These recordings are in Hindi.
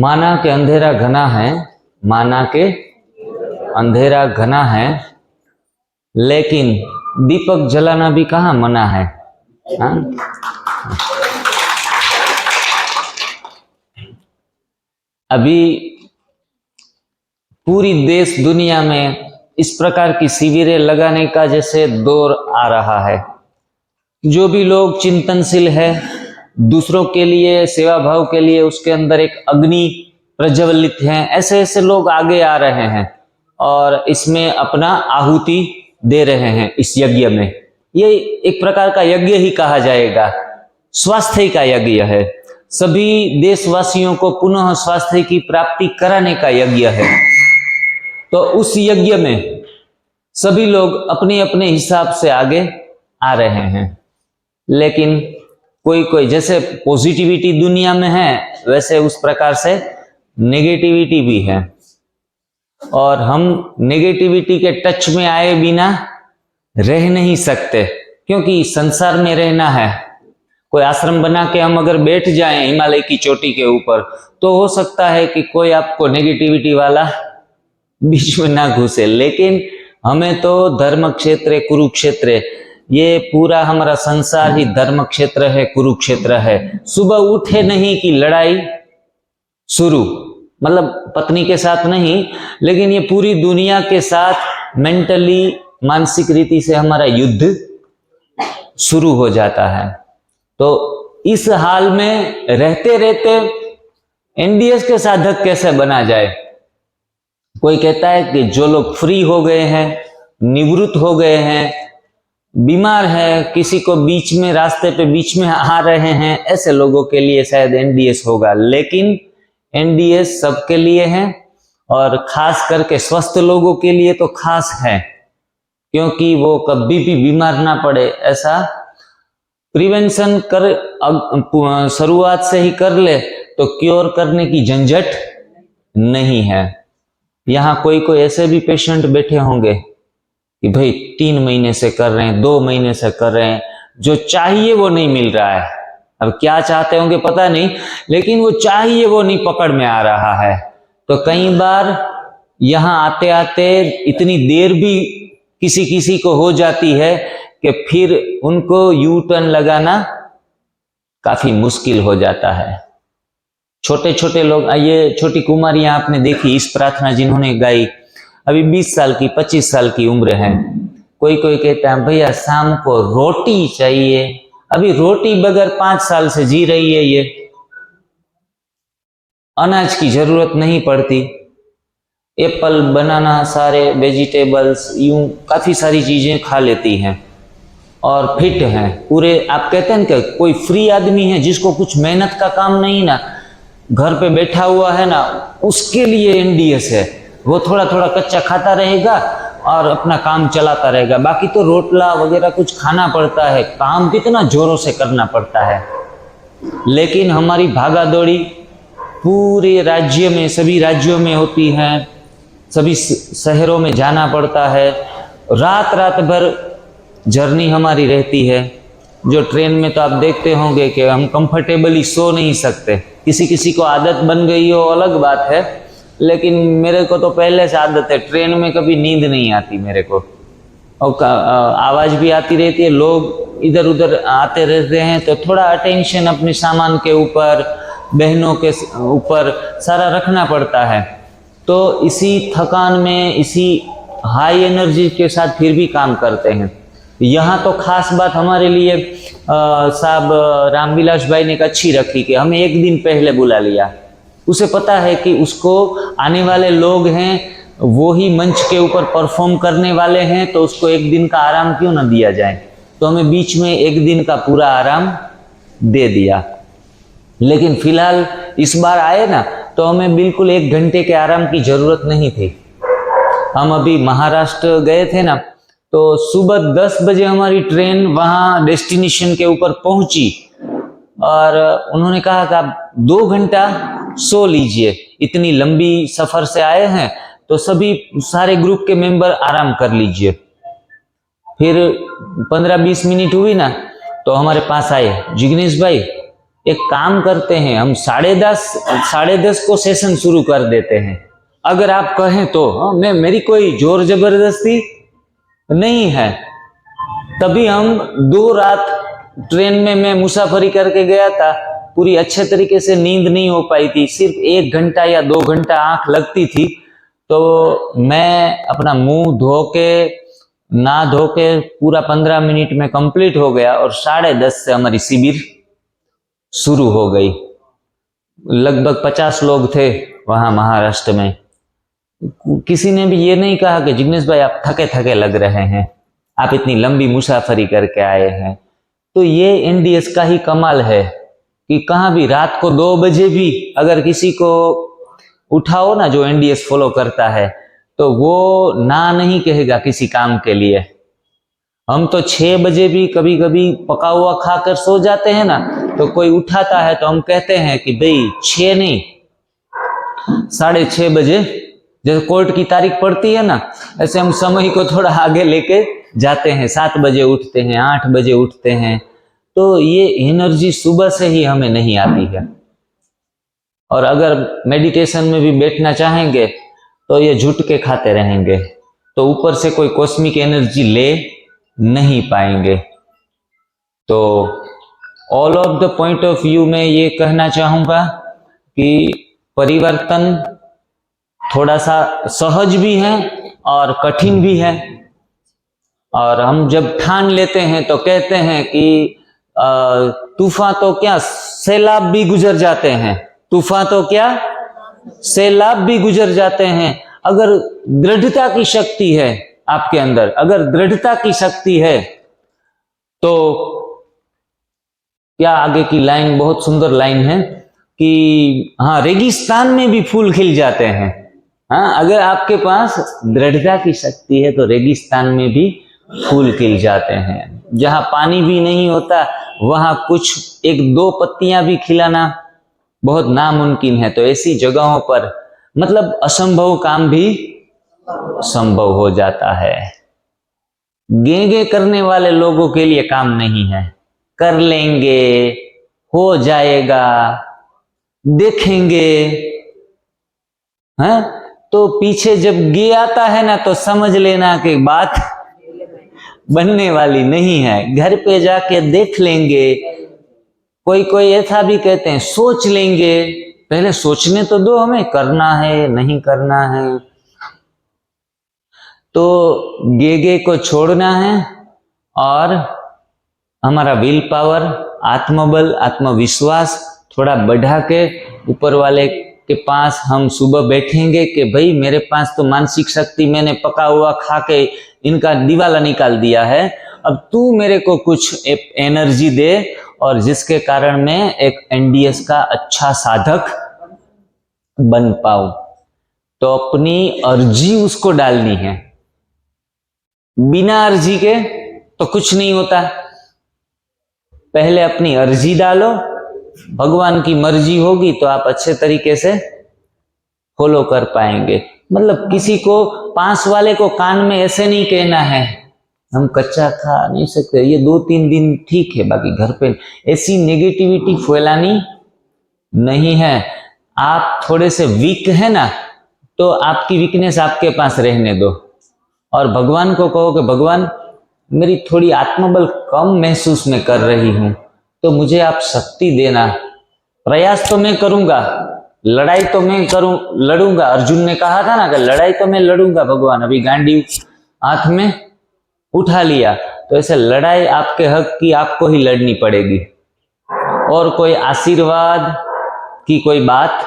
माना के अंधेरा घना है, माना के अंधेरा घना है, लेकिन दीपक जलाना भी कहाँ मना है। हाँ? अभी पूरी देश दुनिया में इस प्रकार की शिविरें लगाने का जैसे दौर आ रहा है। जो भी लोग चिंतनशील है, दूसरों के लिए सेवा भाव के लिए उसके अंदर एक अग्नि प्रज्वलित है, ऐसे ऐसे लोग आगे आ रहे हैं और इसमें अपना आहुति दे रहे हैं। इस यज्ञ में ये एक प्रकार का यज्ञ ही कहा जाएगा, स्वास्थ्य का यज्ञ है। सभी देशवासियों को पुनः स्वास्थ्य की प्राप्ति कराने का यज्ञ है। तो उस यज्ञ में सभी लोग अपने अपने हिसाब से आगे आ रहे हैं, लेकिन कोई कोई जैसे पॉजिटिविटी दुनिया में है वैसे उस प्रकार से नेगेटिविटी भी है, और हम नेगेटिविटी के टच में आए बिना रह नहीं सकते, क्योंकि संसार में रहना है। कोई आश्रम बना के हम अगर बैठ जाएं हिमालय की चोटी के ऊपर तो हो सकता है कि कोई आपको नेगेटिविटी वाला बीच में ना घुसे, लेकिन हमें तो धर्म क्षेत्र कुरुक्षेत्र, ये पूरा हमारा संसार ही धर्म क्षेत्र है, कुरुक्षेत्र है। सुबह उठे नहीं कि लड़ाई शुरू, मतलब पत्नी के साथ नहीं, लेकिन ये पूरी दुनिया के साथ मेंटली मानसिक रीति से हमारा युद्ध शुरू हो जाता है। तो इस हाल में रहते रहते एनडीएस के साधक कैसे बना जाए। कोई कहता है कि जो लोग फ्री हो गए हैं, निवृत्त हो गए हैं, बीमार है, किसी को बीच में रास्ते पे बीच में आ रहे हैं, ऐसे लोगों के लिए शायद एनडीएस होगा। लेकिन एनडीएस सबके लिए है, और खास करके स्वस्थ लोगों के लिए तो खास है, क्योंकि वो कभी भी बीमार ना पड़े। ऐसा प्रिवेंशन कर शुरुआत से ही कर ले तो क्योर करने की झंझट नहीं है। यहाँ कोई कोई ऐसे भी पेशेंट बैठे होंगे कि भाई 3 महीने से कर रहे हैं, 2 महीने से कर रहे हैं, जो चाहिए वो नहीं मिल रहा है। अब क्या चाहते होंगे पता नहीं, लेकिन वो चाहिए वो नहीं पकड़ में आ रहा है। तो कई बार यहाँ आते आते इतनी देर भी किसी किसी को हो जाती है कि फिर उनको यू टर्न लगाना काफी मुश्किल हो जाता है। छोटे छोटे लोग, ये छोटी कुमारियां आपने देखी इस प्रार्थना जिन्होंने गाई, अभी 20 साल की 25 साल की उम्र है। कोई कोई कहता है भैया शाम को रोटी चाहिए, अभी रोटी बगैर 5 साल से जी रही है, ये अनाज की जरूरत नहीं पड़ती। एप्पल, बनाना, सारे वेजिटेबल्स, यूं काफी सारी चीजें खा लेती हैं और फिट हैं पूरे। आप कहते हैं कि कोई फ्री आदमी है जिसको कुछ मेहनत का काम नहीं ना, घर पे बैठा हुआ है ना, उसके लिए एनडीएस है। वो थोड़ा थोड़ा कच्चा खाता रहेगा और अपना काम चलाता रहेगा। बाकी तो रोटला वगैरह कुछ खाना पड़ता है, काम कितना जोरों से करना पड़ता है। लेकिन हमारी भागा दौड़ी पूरे राज्य में, सभी राज्यों में होती है, सभी शहरों में जाना पड़ता है, रात रात भर जर्नी हमारी रहती है। जो ट्रेन में तो आप देखते होंगे कि हम कंफर्टेबली सो नहीं सकते। किसी किसी को आदत बन गई हो अलग बात है, लेकिन मेरे को तो पहले से आदत है, ट्रेन में कभी नींद नहीं आती मेरे को, और आवाज भी आती रहती है, लोग इधर उधर आते रहते हैं, तो थोड़ा अटेंशन अपने सामान के ऊपर, बहनों के ऊपर सारा रखना पड़ता है। तो इसी थकान में, इसी हाई एनर्जी के साथ फिर भी काम करते हैं। यहाँ तो खास बात हमारे लिए साहब रामविलास भाई ने एक अच्छी रखी कि हमें एक दिन पहले बुला लिया। उसे पता है कि उसको आने वाले लोग हैं, वो ही मंच के ऊपर परफॉर्म करने वाले हैं, तो उसको एक दिन का आराम क्यों ना दिया जाए। तो हमें बीच में एक दिन का पूरा आराम दे दिया। लेकिन फिलहाल इस बार आए ना, तो हमें बिल्कुल 1 घंटे के आराम की जरूरत नहीं थी। हम अभी महाराष्ट्र गए थे ना, तो सुबह 10 बजे हमारी ट्रेन वहां डेस्टिनेशन के ऊपर पहुंची, और उन्होंने कहा कि आप 2 घंटा सो लीजिए, इतनी लंबी सफर से आए हैं, तो सभी सारे ग्रुप के मेंबर आराम कर लीजिए। फिर 15-20 मिनट हुई ना, तो हमारे पास आए, जिग्नेश भाई एक काम करते हैं, हम 10:30 को सेशन शुरू कर देते हैं, अगर आप कहें तो। मेरी कोई जोर जबरदस्ती नहीं है। तभी हम 2 रात ट्रेन में मैं मुसाफरी करके गया था, पूरी अच्छे तरीके से नींद नहीं हो पाई थी, सिर्फ 1 घंटा या 2 घंटा आंख लगती थी। तो मैं अपना मुंह धो के, ना धो के पूरा 15 मिनट में कंप्लीट हो गया और 10:30 से हमारी शिविर शुरू हो गई। लगभग 50 लोग थे वहां महाराष्ट्र में। किसी ने भी ये नहीं कहा कि जिग्नेश भाई आप थके थके लग रहे हैं, आप इतनी लंबी मुसाफरी करके आए हैं। तो ये एनडीएस का ही कमाल है कि कहाँ भी रात को 2 बजे भी अगर किसी को उठाओ ना, जो एनडीएस फॉलो करता है, तो वो ना नहीं कहेगा किसी काम के लिए। हम तो 6 बजे भी कभी कभी पका हुआ खाकर सो जाते हैं ना, तो कोई उठाता है तो हम कहते हैं कि भाई 6 नहीं 6:30 बजे, जैसे कोर्ट की तारीख पड़ती है ना, ऐसे हम समय को थोड़ा आगे लेके जाते हैं। 7 बजे उठते हैं, 8 बजे उठते हैं। तो ये एनर्जी सुबह से ही हमें नहीं आती है। और अगर मेडिटेशन में भी बैठना चाहेंगे तो ये झुट के खाते रहेंगे, तो ऊपर से कोई कॉस्मिक एनर्जी ले नहीं पाएंगे। तो all of the point of view में ये कहना चाहूंगा कि परिवर्तन थोड़ा सा सहज भी है और कठिन भी है। और हम जब ठान लेते हैं तो कहते हैं कि तूफान तो क्या सैलाब भी गुजर जाते हैं, तूफान तो क्या सैलाब भी गुजर जाते हैं। अगर दृढ़ता की शक्ति है आपके अंदर, अगर दृढ़ता की शक्ति है तो क्या, आगे की लाइन बहुत सुंदर लाइन है कि हाँ, रेगिस्तान में भी फूल खिल जाते हैं। हाँ, अगर आपके पास दृढ़ता की शक्ति है तो रेगिस्तान में भी फूल खिल जाते हैं। जहां पानी भी नहीं होता वहां कुछ 1-2 पत्तियां भी खिलाना बहुत नामुमकिन है। तो ऐसी जगहों पर मतलब असंभव काम भी संभव हो जाता है। गेंगे करने वाले लोगों के लिए काम नहीं है। कर लेंगे, हो जाएगा, देखेंगे, हैं? तो पीछे जब गे आता है ना, तो समझ लेना कि बात बनने वाली नहीं है। घर पे जाके देख लेंगे। कोई ऐसा भी कहते हैं सोच लेंगे। पहले सोचने तो दो हमें, करना है नहीं करना है। तो गेगे को छोड़ना है और हमारा विल पावर, आत्मबल, आत्मविश्वास थोड़ा बढ़ा के ऊपर वाले के पास हम सुबह बैठेंगे कि भाई मेरे पास तो मानसिक शक्ति, मैंने पका हुआ खा के इनका दिवाला निकाल दिया है, अब तू मेरे को कुछ एनर्जी दे और जिसके कारण मैं एक एनडीएस का अच्छा साधक बन पाऊं। तो अपनी अर्जी उसको डालनी है। बिना अर्जी के तो कुछ नहीं होता। पहले अपनी अर्जी डालो, भगवान की मर्जी होगी तो आप अच्छे तरीके से फॉलो कर पाएंगे। मतलब किसी को, पास वाले को कान में ऐसे नहीं कहना है हम कच्चा खा नहीं सकते, ये 2-3 दिन ठीक है, बाकी घर पे ऐसी नेगेटिविटी फैलानी नहीं है। आप थोड़े से वीक है ना, तो आपकी वीकनेस आपके पास रहने दो और भगवान को कहो कि भगवान मेरी थोड़ी आत्मबल कम महसूस में कर रही हूं, तो मुझे आप शक्ति देना। प्रयास तो मैं करूंगा, लड़ाई तो मैं लड़ूंगा। अर्जुन ने कहा था ना कि लड़ाई तो मैं लड़ूंगा भगवान, अभी गांडी हाथ में उठा लिया। तो ऐसे लड़ाई आपके हक की आपको ही लड़नी पड़ेगी, और कोई आशीर्वाद की कोई बात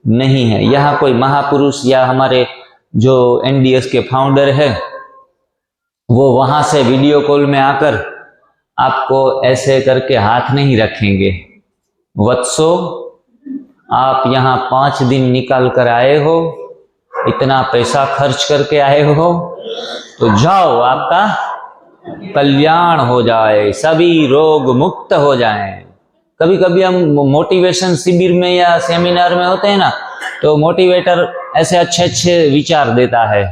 नहीं है। यहाँ कोई महापुरुष या हमारे जो एनडीएस के फाउंडर है वो वहां से वीडियो कॉल में आकर आपको ऐसे करके हाथ नहीं रखेंगे। वत्सो, आप यहाँ 5 दिन निकाल कर आए हो, इतना पैसा खर्च करके आए हो, तो जाओ, आपका कल्याण हो जाए, सभी रोग मुक्त हो जाएं। कभी कभी हम मोटिवेशन शिविर में या सेमिनार में होते हैं ना, तो मोटिवेटर ऐसे अच्छे अच्छे विचार देता है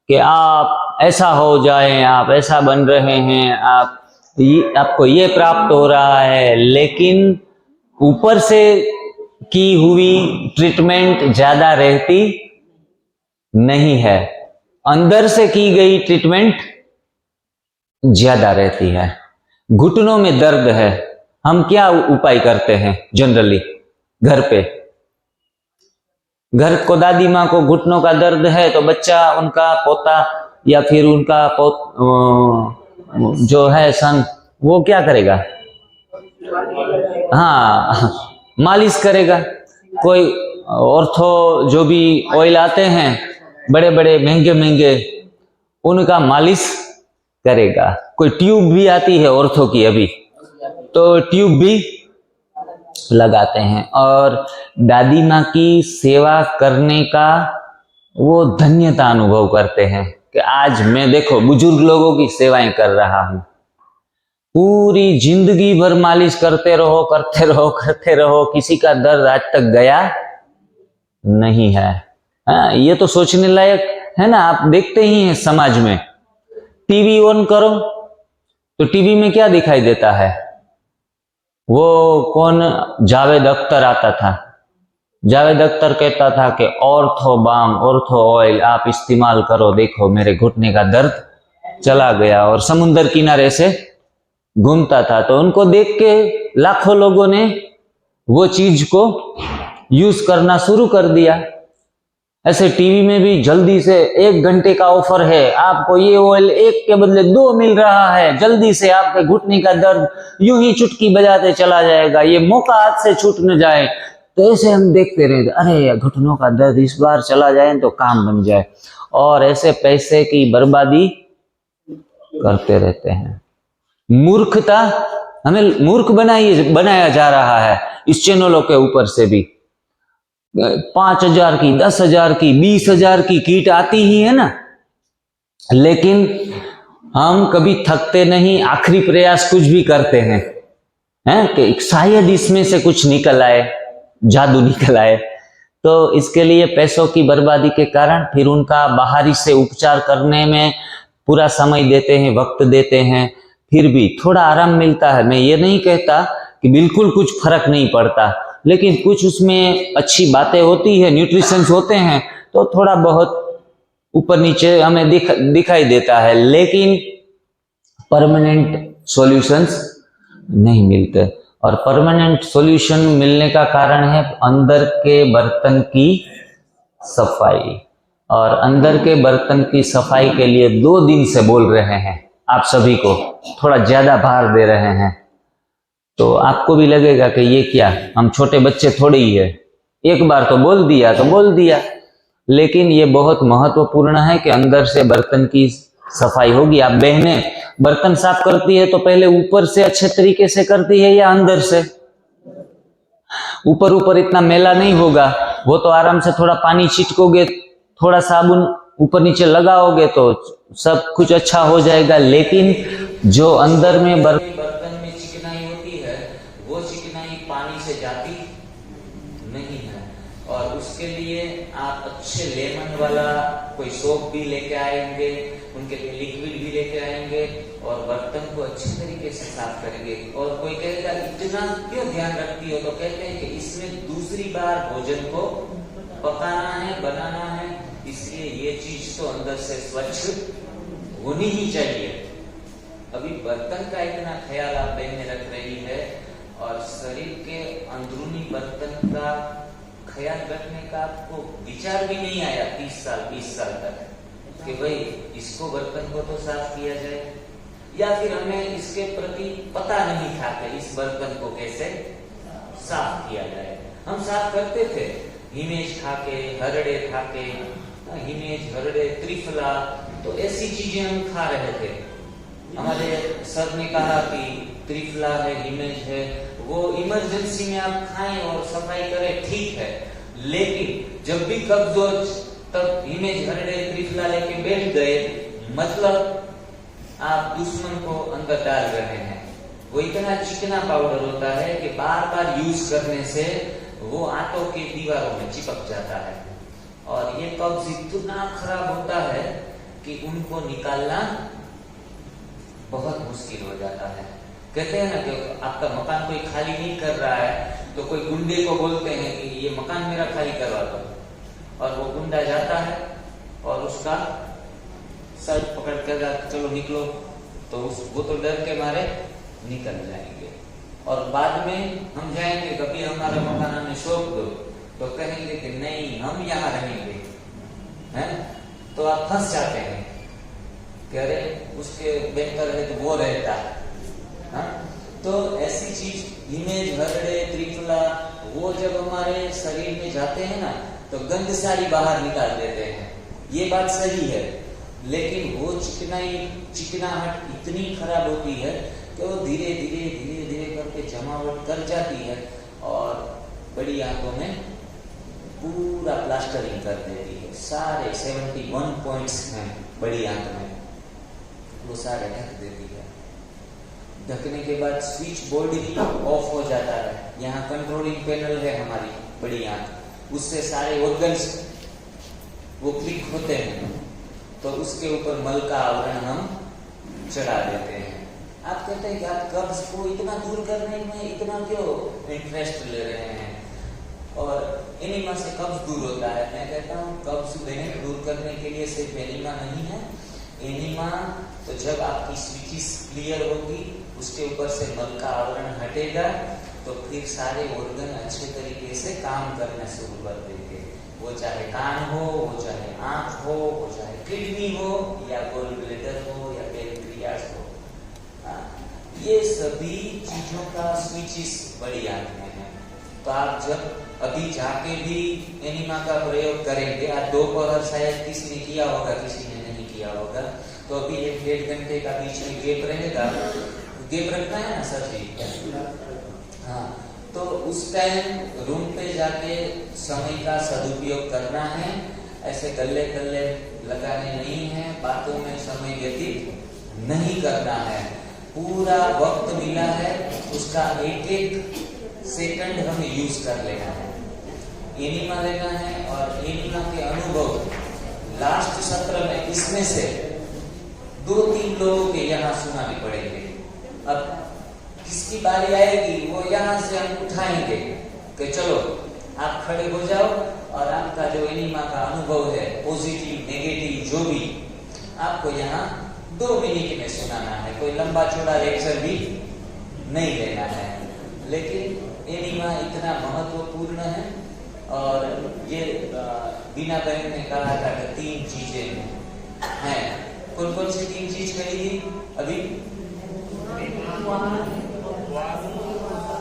कि आप ऐसा हो जाएं, आप ऐसा बन रहे हैं, आपको ये प्राप्त हो रहा है। लेकिन ऊपर से की हुई ट्रीटमेंट ज्यादा रहती नहीं है, अंदर से की गई ट्रीटमेंट ज्यादा रहती है। घुटनों में दर्द है, हम क्या उपाय करते हैं जनरली घर पे? घर को दादी माँ को घुटनों का दर्द है तो बच्चा, उनका पोता या फिर उनका जो है सन, वो क्या करेगा? हाँ, मालिश करेगा। कोई ऑर्थो जो भी ऑयल आते हैं बड़े बड़े महंगे महंगे, उनका मालिश करेगा। कोई ट्यूब भी आती है ऑर्थो की अभी, तो ट्यूब भी लगाते हैं। और दादी माँ की सेवा करने का वो धन्यता अनुभव करते हैं कि आज मैं देखो बुजुर्ग लोगों की सेवाएं कर रहा हूं। पूरी जिंदगी भर मालिश करते रहो करते रहो करते रहो, किसी का दर्द आज तक गया नहीं है। हाँ, ये तो सोचने लायक है ना। आप देखते ही हैं समाज में, टीवी ऑन करो तो टीवी में क्या दिखाई देता है? वो कौन, जावेद अख्तर आता था। जावेद अख्तर कहता था कि ऑर्थो बाम, ऑर्थो ऑयल आप इस्तेमाल करो, देखो मेरे घुटने का दर्द चला गया। और समुंदर किनारे से घूमता था, तो उनको देख के लाखों लोगों ने वो चीज को यूज करना शुरू कर दिया। ऐसे टीवी में भी जल्दी से 1 घंटे का ऑफर है, आपको ये ऑयल 1 के बदले 2 मिल रहा है, जल्दी से आपके घुटने का दर्द यूं ही चुटकी बजाते चला जाएगा, ये मौका हाथ से छूट न जाए। तो ऐसे हम देखते रहे, अरे घुटनों का दर्द इस बार चला जाए तो काम बन जाए, और ऐसे पैसे की बर्बादी करते रहते हैं। मूर्खता, हमें मूर्ख बनाया जा रहा है इस चैनलों के ऊपर से भी। 5,000 की, 10,000 की, 20,000 की किट आती ही है ना, लेकिन हम कभी थकते नहीं, आखिरी प्रयास कुछ भी करते हैं कि शायद इसमें से कुछ निकल आए, जादू निकल आए। तो इसके लिए पैसों की बर्बादी के कारण फिर उनका बाहरी से उपचार करने में पूरा समय देते हैं, वक्त देते हैं, फिर भी थोड़ा आराम मिलता है। मैं ये नहीं कहता कि बिल्कुल कुछ फर्क नहीं पड़ता, लेकिन कुछ उसमें अच्छी बातें होती है, न्यूट्रिशंस होते हैं, तो थोड़ा बहुत ऊपर नीचे हमें दिखाई देता है, लेकिन परमानेंट सॉल्यूशंस नहीं मिलते। और परमानेंट सॉल्यूशन मिलने का कारण है अंदर के बर्तन की सफाई। और अंदर के बर्तन की सफाई के लिए 2 दिन से बोल रहे हैं, आप सभी को थोड़ा ज्यादा भार दे रहे हैं। तो आपको भी लगेगा कि ये क्या, हम छोटे बच्चे थोड़े ही है, एक बार तो बोल दिया तो बोल दिया, लेकिन ये बहुत महत्वपूर्ण है कि अंदर से बर्तन की सफाई होगी। आप बहनें बर्तन साफ करती है तो पहले ऊपर से अच्छे तरीके से करती है या अंदर से? ऊपर ऊपर इतना मैला नहीं होगा, वो तो आराम से थोड़ा पानी छिटकोगे, थोड़ा साबुन ऊपर नीचे लगाओगे तो सब कुछ अच्छा हो जाएगा। लेकिन जो अंदर में बर्तन में चिकनाई होती है, वो चिकनाई पानी से जाती नहीं है। और उसके लिए आप अच्छे लेमन वाला कोई सोप भी लेके आएंगे, उनके लिए लिक्विड भी लेके आएंगे और बर्तन को अच्छे तरीके से साफ करेंगे। और कोई कहेगा इतना क्यों ध्यान रखती हो, तो कहते हैं कि इसमें दूसरी बार भोजन को पकाना है, बनाना है, इसलिए ये चीज तो अंदर से स्वच्छ होनी ही चाहिए। अभी बर्तन का इतना ख्याल आप बहनें रख रही है, और शरीर के अंदरूनी बर्तन का ख्याल रखने का आपको विचार भी नहीं आया 30 साल 20 साल तक कि भाई इसको बर्तन को तो साफ किया जाए, या फिर हमें इसके प्रति पता नहीं था कि इस बर्तन को कैसे साफ किया जाए। हम साफ करते थे हिमेज खाके, हरड़े खाके, हिमेज, हरड़े, त्रिफला, तो ऐसी चीजें हम खा रहे थे। हमारे सर ने कहा कि त्रिफला है, हिमेज है, वो इमरजेंसी में आप खाएं और सफाई करें, ठीक है, लेकिन जब भी कब्ज हो तब हिमेज, हरड़े, त्रिफला लेके बैठ गए, मतलब आप दुश्मन को अंदर डाल रहे हैं। वो इतना चिकना पाउडर होता है कि बार बार यूज करने से वो आंतों की दीवारों में चिपक जाता है, और ये कब्ज इतना खराब होता है कि उनको निकालना बहुत मुश्किल हो जाता है। कहते हैं ना कि आपका मकान कोई खाली नहीं कर रहा है, तो कोई गुंडे को बोलते हैं कि ये मकान मेरा खाली करवा दो, और वो गुंडा जाता है और उसका सर पकड़ कर चलो निकलो, तो वो तो डर के मारे निकल जाएंगे। और बाद में हम जाएंगे कभी हमारा मकान हमें सौंप दो, तो कहेंगे कि नहीं हम यहाँ रहेंगे, हैं? तो आप फंस जाते हैं कि अरे उसके बेहतर है तो वो रहता है। तो ऐसी चीज इमेज हरड़े त्रिफला वो जब हमारे शरीर में जाते हैं ना तो गंद सारी बाहर निकाल देते हैं, ये बात सही है। लेकिन वो चिकनाहट इतनी खराब होती है कि वो धीरे धीरे करके जमावट कर जाती है और बड़ी आंखों में पूरा प्लास्टरिंग कर देती है। सारे 71 पॉइंट्स हैं बड़ी आंख में, वो सारे ढक देती है। ढकने के बाद स्विच बोर्ड ही ऑफ हो जाता है। यहाँ कंट्रोलिंग पैनल है हमारी बड़ी आंख, उससे सारे ऑर्गन्स वो क्लिक होते हैं, तो उसके ऊपर मल का आवरण हम चढ़ा देते हैं। आप कहते हैं कि आप कब्ज को इतना दूर करने में इतना क्यों इंटरेस्ट ले रहे हैं, और एनिमा से कब्ज दूर होता है। मैं कहता हूँ कब्ज दूर करने के लिए सिर्फ एनिमा नहीं है। एनिमा तो जब आपकी स्विचिस क्लियर होगी, उसके ऊपर से मल का आवरण हटेगा, तो फिर सारे ऑर्गन अच्छे तरीके से काम करना शुरू कर देंगे। वो चाहे कान हो, वो चाहे आंख हो, वो चाहे किडनी हो, या गोल ब्लैडर हो, या पेनक्रियास हो। ये सभी चीजों का स्विचिस बड़ी आंख में है। तो आप जब अभी जाके भी एनिमा का प्रयोग करेंगे, आज दोपहर शायद किसी ने किया होगा, किसी ने नहीं किया होगा, तो अभी 1-1.5 घंटे का बीच में गैप रहेगा। गैप रखना है ना सर जी? हाँ, तो उस टाइम रूम पे जाके समय का सदुपयोग करना है। ऐसे गल्ले गल्ले लगाने नहीं है, बातों में समय व्यतीत नहीं करना है। पूरा वक्त मिला है, उसका एक सेकंड हमें यूज कर लेना है, एनिमा लेना है। और एनिमा के अनुभव लास्ट सत्र में इसमें से 2-3 लोगों के यहाँ सुनाने पड़ेंगे। अब किसकी बारी आएगी वो यहाँ से हम उठाएंगे कि चलो आप खड़े हो जाओ और आपका जो एनिमा का अनुभव है, पॉजिटिव नेगेटिव जो भी, आपको यहाँ 2 मिनट में सुनाना है। कोई लंबा चौड़ा लेक्चर भी नहीं लेना है। लेकिन एनिमा इतना महत्वपूर्ण है, और ये बीना बहन ने कहा था कि 3 चीजें हैं। कौन कौन सी 3 चीज कही थी अभी?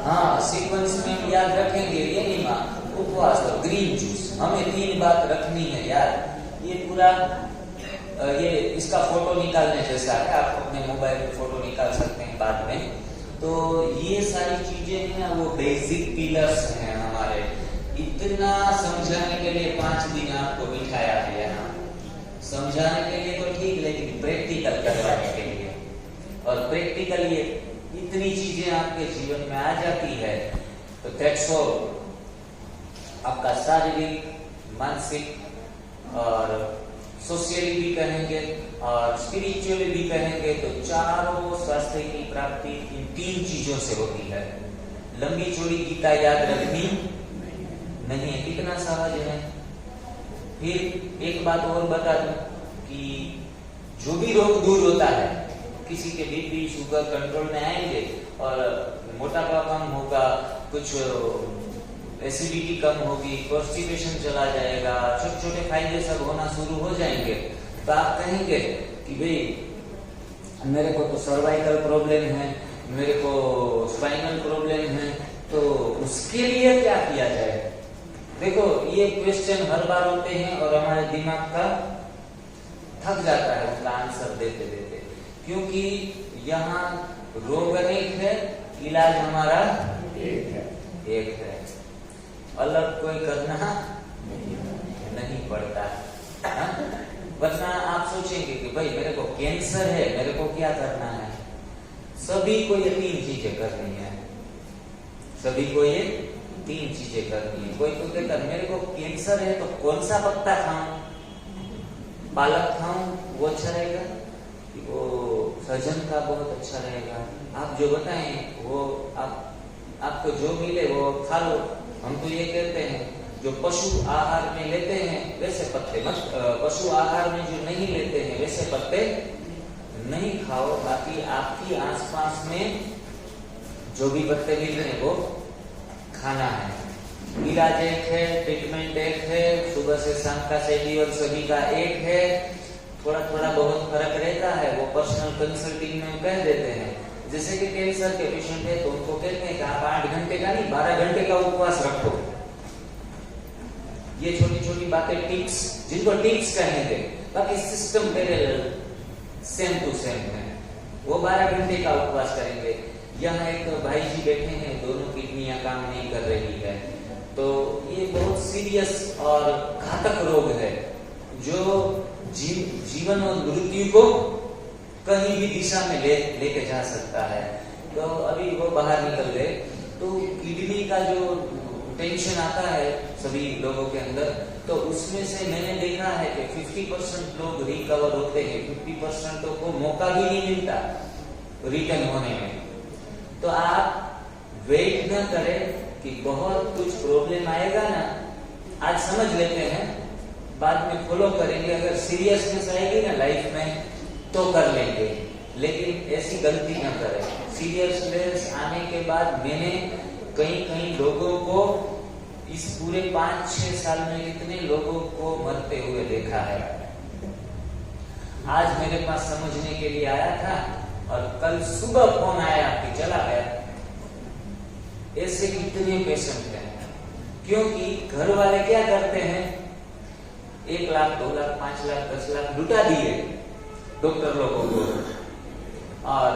हाँ, सीक्वेंस में याद रखेंगे एनिमा, उपवास और ग्रीन जूस। हमें 3 बात रखनी है यार। ये पूरा ये इसका फोटो निकालने जैसा है, आप अपने मोबाइल में फोटो निकाल सकते हैं बाद में। तो ये सारी चीजें हैं, वो बेसिक पिलर्स हैं हमारे। इतना समझाने के लिए 5 दिन आपको बिठाया है यहाँ, समझाने के लिए तो ठीक, लेकिन प्रैक्टिकल करवाने के लिए। और प्रैक्टिकल ये इतनी चीजें आपके जीवन में आ जाती है, तो दैट्स ऑल। आपका शारीरिक, मानसिक और सोशियली भी कहेंगे और स्पिरिचुअली भी कहेंगे, तो चारों स्वास्थ्य की प्राप्ति इन 3 चीजों से होती है। लंबी चौड़ी गीता याद रखनी नहीं है, कितना सहज है। फिर एक बात और बता दूं कि जो भी रोग दूर होता है, किसी के बीपी शुगर कंट्रोल में आएंगे और मोटापा कम होगा, कुछ एसिडिटी कम होगी, कॉन्स्टिपेशन चला जाएगा, छोटे छोटे फायदे सब होना शुरू हो जाएंगे। तो आप कहेंगे कि भाई मेरे को तो सर्वाइकल प्रॉब्लम है, मेरे को स्पाइनल प्रॉब्लम है, तो उसके लिए क्या किया जाए? देखो, ये क्वेश्चन हर बार होते हैं और हमारे दिमाग का थक जाता है उसका आंसर देते देते, क्योंकि यहाँ रोग अनेक है, इलाज हमारा एक है। अलग कोई करना नहीं पड़ता। वरना आप सोचेंगे कि भाई मेरे को कैंसर है, मेरे को क्या करना है? सभी को ये 3 चीजें करनी है, सभी को ये 3 चीजें करनी है। कोई तो कहता मेरे को कैंसर है तो कौन सा पत्ता खाऊं? पालक खाऊं वो अच्छा रहेगा, वो सजन का बहुत अच्छा रहेगा? आप जो बताएं वो आप आपको जो मिले वो खा लो। हम तो ये कहते हैं जो पशु आहार में लेते हैं वैसे पत्ते मत, पशु आहार में जो नहीं लेते हैं वैसे पत्ते नहीं खाओ। बाकी आपकी आसपास में जो भी पत्ते मिल रहे हैं वो खाना है। इलाज एक है, ट्रीटमेंट एक है, सुबह से शाम का शेड्यूल सभी का एक है। थोड़ा थोड़ा बहुत फर्क रहता है, वो पर्सनल कंसल्टिंग में कह देते हैं। जैसे कि कैंसर के पेशेंट है तो उनको कहते हैं कि आप 8 घंटे का नहीं 12 घंटे का उपवास रखो। ये छोटी छोटी बातें टिप्स, जिनको टिप्स कहेंगे, बाकी system parallel same to same है। वो 12 घंटे का उपवास करेंगे। यहाँ एक भाई जी बैठे हैं, दोनों किडनियां काम नहीं कर रही है, तो ये बहुत सीरियस और घातक रोग है जो जीवन और मृत्यु को कहीं भी दिशा में लेके जा सकता है। तो अभी वो बाहर निकल गए, तो किडनी का जो टेंशन आता है सभी लोगों के अंदर, तो उसमें से मैंने देखा है कि 50% लोग रिकवर होते हैं, 50% को मौका भी नहीं मिलता रिटर्न होने में। तो आप वेट न करें कि बहुत कुछ प्रॉब्लम आएगा ना, आज समझ लेते हैं, बाद में फॉलो करेंगे। अगर सीरियसनेस आएगी ना लाइफ में तो कर लेंगे, लेकिन ऐसी गलती न करें। सीरियसनेस आने के बाद मैंने कई लोगों को इस पूरे 5-6 साल में कितने लोगों को मरते हुए देखा है। आज मेरे पास समझने के लिए आया था और कल सुबह फोन आया कि चला गया। ऐसे कितने पेशेंट हैं, क्योंकि घर वाले क्या करते हैं, 1 लाख 2 लाख 5 लाख 10 लाख लुटा दिए डॉक्टर लोगों को और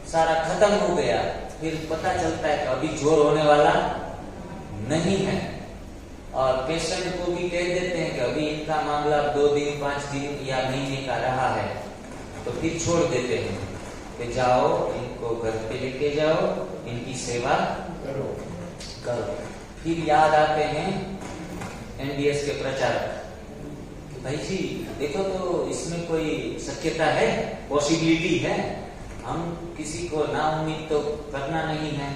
सारा खत्म हो गया। फिर पता चलता है कि अभी जोर होने वाला नहीं है, और पेशेंट को भी कह देते हैं कि अभी इनका मामला 2 दिन 5 दिन या महीने का रहा है, तो फिर छोड़ देते हैं कि जाओ इनको घर पे लेके जाओ, इनकी सेवा करो। फिर याद आते हैं एनडीएस के प्रचारक, भाई जी देखो तो इसमें कोई शक्यता है, पॉसिबिलिटी है, हम किसी को ना उम्मीद तो करना नहीं है।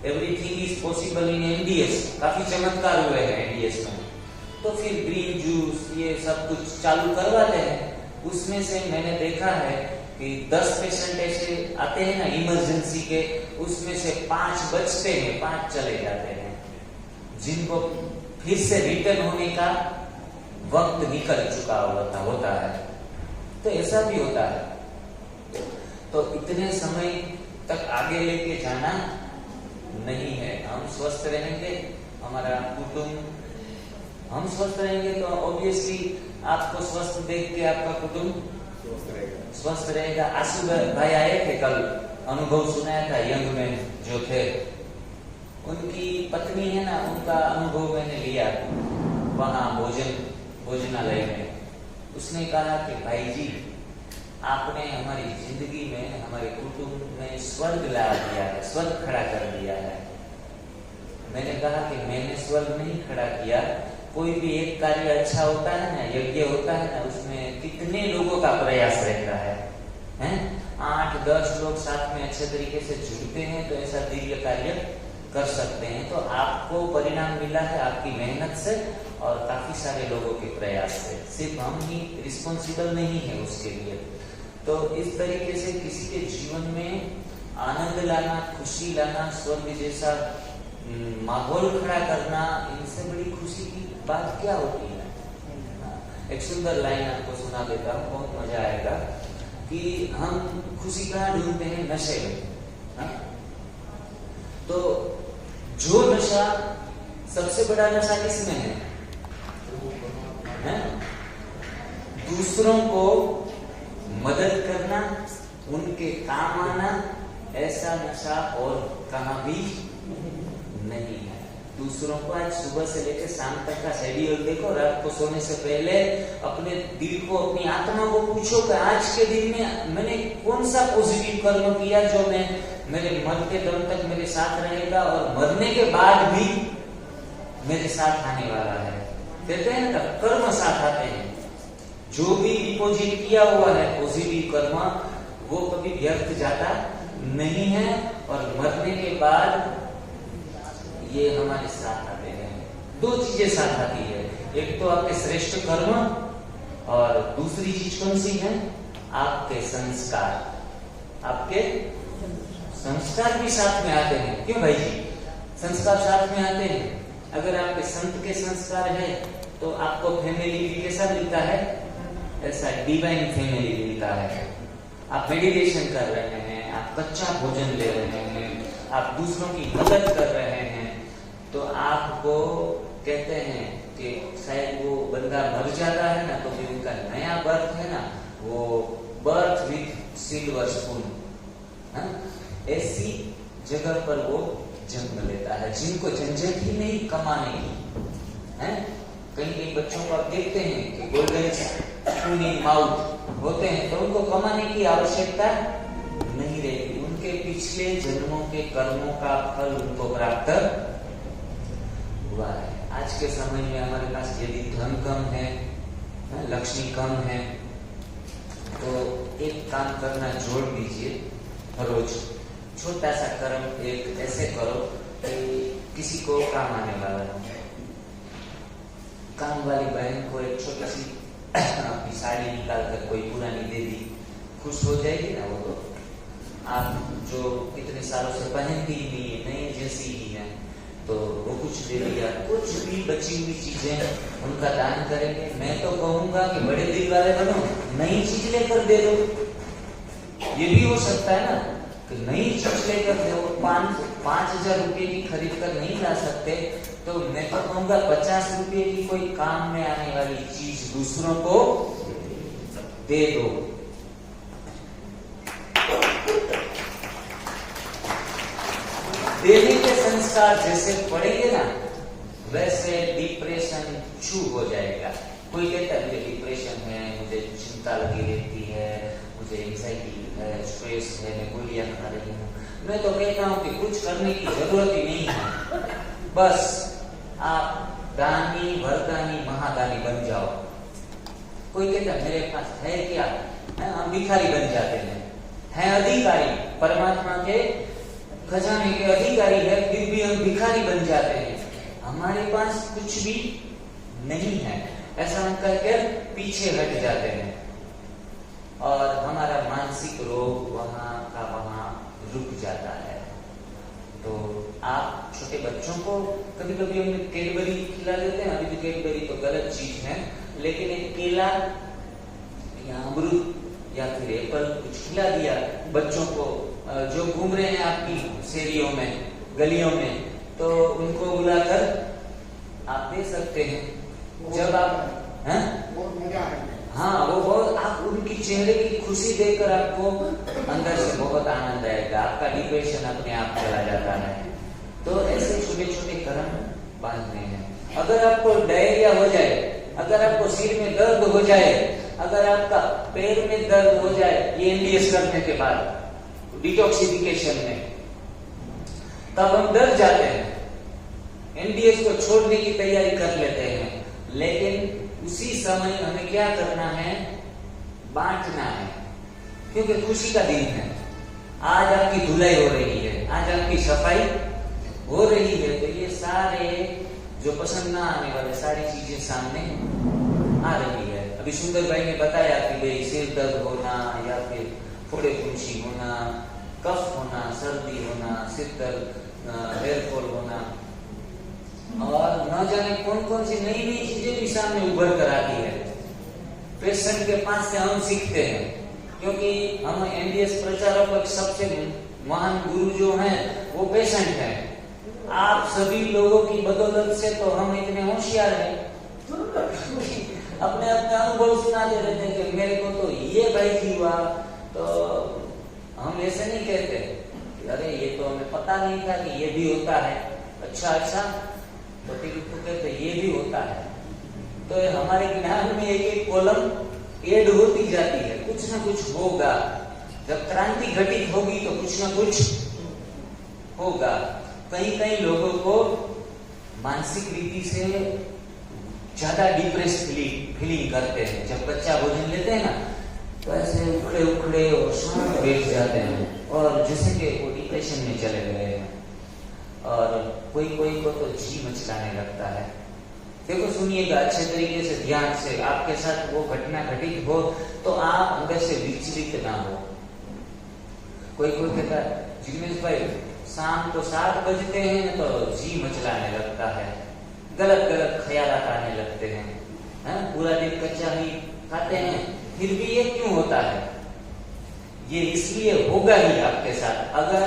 Everything is possible in NDS, काफी चमत्कार हुए हैं एनडीएस में। तो फिर ग्रीन जूस ये सब कुछ चालू करवाते हैं। उसमें से मैंने देखा है कि 10 पेशेंट ऐसे आते हैं ना इमरजेंसी के, उसमें से 5 बचते हैं, 5 चले जाते हैं, जिनको फिर से रिटर्न होने का वक्त निकल चुका होता है। तो ऐसा भी होता है। तो इतने समय तक आगे लेके जाना नहीं है। हम स्वस्थ रहेंगे, हमारा कुटुंब, हम स्वस्थ रहेंगे तो ऑब्वियसली आपको स्वस्थ देख के आपका कुटुंब स्वस्थ रहेगा। आशु भाई आए थे कल, अनुभव सुनाया था यंग में जो थे, उनकी पत्नी है ना, उनका अनुभव मैंने लिया वहां भोजनालय में। उसने कहा कि भाई जी आपने हमारी जिंदगी में, हमारे कुटुंब में स्वर्ग ला दिया है, स्वर्ग खड़ा कर दिया है। मैंने कहा कि मैंने स्वर्ग नहीं खड़ा किया, कोई भी एक कार्य अच्छा होता है ना, यज्ञ होता है ना, उसमें कितने लोगों का प्रयास रहता है, हैं? 8-10 लोग साथ में अच्छे तरीके से जुड़ते हैं तो ऐसा दिव्य कार्य कर सकते हैं। तो आपको परिणाम मिला है आपकी मेहनत से और काफी सारे लोगों के प्रयास से, सिर्फ हम ही रिस्पॉन्सिबल नहीं है उसके लिए। तो इस तरीके से किसी के जीवन में आनंद लाना, खुशी लाना, स्वर्ग जैसा माहौल खड़ा करना, इनसे बड़ी खुशी की बात क्या होती है। एक सुंदर लाइन आपको सुना देता हूँ, बहुत मजा आएगा कि हम खुशी कहाँ ढूंढते हैं, नशे में। तो जो नशा, सबसे बड़ा नशा किसमें है? दूसरों को मदद करना, उनके काम आना, ऐसा नशा और कहाँ भी नहीं है। दूसरों को आज सुबह से लेकर शाम तक का शेड्यूल देखो, रात को सोने से पहले अपने दिल को, अपनी आत्मा को पूछो कि आज के दिन में मैंने कौन सा पॉजिटिव कर्म किया जो मैं मेरे मरते दम तक मेरे साथ रहेगा और मरने के बाद भी मेरे साथ आने वाला है। कहते हैं ना कर्म साथ आते हैं। जो भी डिपॉजिट किया हुआ है पॉजिटिव कर्म, वो कभी व्यर्थ जाता नहीं है, और मरने के बाद ये हमारे साथ आते हैं। दो चीजें साथ आती है, एक तो आपके श्रेष्ठ कर्म, और दूसरी चीज कौन सी है? आपके संस्कार। आपके संस्कार भी साथ में आते हैं। क्यों भाई जी? संस्कार साथ में आते हैं। अगर आपके संत के संस्कार है तो आपको फैमिली भी कैसा मिलता है? ऐसा डिवाइन फैमिली मिलता है। आप मेडिटेशन कर रहे हैं, आप कच्चा भोजन ले रहे हैं, आप दूसरों की मदद कर रहे हैं, तो आपको कहते हैं कि शायद वो बंदा मर जाता है ना, तो फिर उनका नया बर्थ है ना, वो बर्थ विथ सिल्वर स्पून, ऐसी जगह पर वो जन्म लेता है जिनको झंझट ही नहीं कमाने की है। कई कई बच्चों को आप देखते हैं कि गोल्डन स्पून इन माउथ होते हैं, तो उनको कमाने की आवश्यकता नहीं रहती। उनके पिछले जन्मों के कर्मों का फल उनको प्राप्त हुआ है। आज के समय में हमारे पास यदि धन कम है, लक्ष्मी कम है, तो एक काम करना जोड़ दीजिए। रोज छोटा सा कर्म एक ऐसे करो कि किसी को काम आने वाला हो। काम वाली बहन को एक छोटी सी अपनी साड़ी निकाल कर कोई पुरानी दे दी, खुश हो जाएगी ना वो। तो आप जो इतने सालों से पहनती ही नहीं है, नई जैसी ही है, तो वो कुछ दे दिया। कुछ भी बची हुई चीजें उनका दान करेंगे। मैं तो कहूंगा कि बड़े दिल वाले बनो, नई चीज लेकर दे दो। ये भी हो सकता है ना कि नई चीज लेकर दे। 5,000 रुपए की खरीद कर नहीं ला सकते, तो मैं तो कहूंगा 50 रुपए की कोई काम में आने वाली चीज दूसरों को दे दो। देने के संस्कार जैसे पड़ेंगे ना, वैसे डिप्रेशन छू हो जाएगा। कोई कहता है मुझे डिप्रेशन है, मुझे चिंता लगी रहती है, मुझे एंजाइटी है, स्ट्रेस है, मैं गोलियां खा रही हूँ। मैं तो कहता हूँ कि कुछ करने की जरूरत ही नहीं है, बस आप दानी, वरदानी, महादानी बन जाओ। कोई कहता है मेरे पास है क्या, हम भिखारी बन जाते हैं अधिकारी, परमात्मा के खजाने के अधिकारी है, फिर भी हम भिखारी बन जाते हैं। हमारे पास कुछ भी नहीं है, ऐसा हम कहकर पीछे हट जाते हैं, और हमारा मानसिक रोग वहां का वहां रुक जाता है। तो आप छोटे बच्चों को कभी कभी हम कैडबरी खिला देते हैं। अभी भी कैडबरी तो गलत चीज है, लेकिन एक केला या अमरूद या फिर एप्पल कुछ खिला दिया बच्चों को जो घूम रहे हैं आपकी शेरियों में, गलियों में, तो उनको बुलाकर आप दे सकते हैं। जब आप हाँ, वो बहुत, आप उनकी चेहरे की खुशी देखकर आपको अंदर से बहुत आनंद आएगा, आपका डिप्रेशन अपने आप चला जाता है। तो ऐसे छोटे छोटे कर्म बांधने हैं। अगर आपको डायरिया हो जाए, अगर आपको सिर में दर्द हो जाए, अगर आपका पैर में दर्द हो जाए, ये एनडीएस करने के बाद डिटॉक्सिफिकेशन में, तब हम डर जाते हैं, एनडीएस को छोड़ने की तैयारी कर लेते हैं। लेकिन उसी समय हमें क्या करना है? बांटना है, क्योंकि खुशी का दिन है। आज आपकी धुलाई हो रही है, आज आपकी सफाई हो रही है, तो ये सारे जो पसंद ना आने वाले सारी चीजें सामने आ रही है। अभी सुंदर भाई ने बताया कि भाई सिर दर्द होना, या फिर फोड़े फुंसी होना, कफ होना, सर्दी होना, सिर दर्द, हेयर फॉल होना, और न जाने कौन कौन सी नई नई चीजें भी सामने उभर कर आती है। पेशेंट के पास से हम सीखते हैं, क्योंकि हम एनडीएस प्रचारक के सबसे महान गुरु जो हैं वो पेशेंट हैं। आप सभी लोगों की बदौलत से तो हम इतने होशियार हैं, अपने अपने अनुभव सुनाते रहते हैं कि मेरे को तो ये भाई जी हुआ। तो हम ऐसे नहीं कहते कि अरे ये तो हमें पता नहीं था कि ये भी होता है। अच्छा, तो फिर तो कहते ये भी होता है। तो हमारे ज्ञान में एक एक कॉलम ऐड होती जाती है, कुछ ना कुछ होगा। जब क्रांति घटित होगी तो कुछ ना कुछ होगा। कहीं कहीं लोगों को मानसिक रीति से ज्यादा डिप्रेस फीलिंग करते हैं। जब कच्चा भोजन लेते हैं ना, तो ऐसे उखड़े उखड़े और शांत बैठ जाते हैं, और जैसे कि वो डिप्रेशन में चले गए हैं, और कोई कोई को तो जी मचलाने लगता है। देखो सुनिएगा अच्छे तरीके से, ध्यान से, आपके साथ वो घटना घटित हो तो आप अंदर से विचलित ना हो। कोई कोई कहता है जिग्नेश भाई शाम को 7 बजते हैं तो जी मचलाने लगता है, गलत गलत ख्यालात आने लगते हैं, पूरा दिन कच्चा ही खाते हैं, फिर भी ये क्यों होता है? ये इसलिए होगा ही आपके साथ। अगर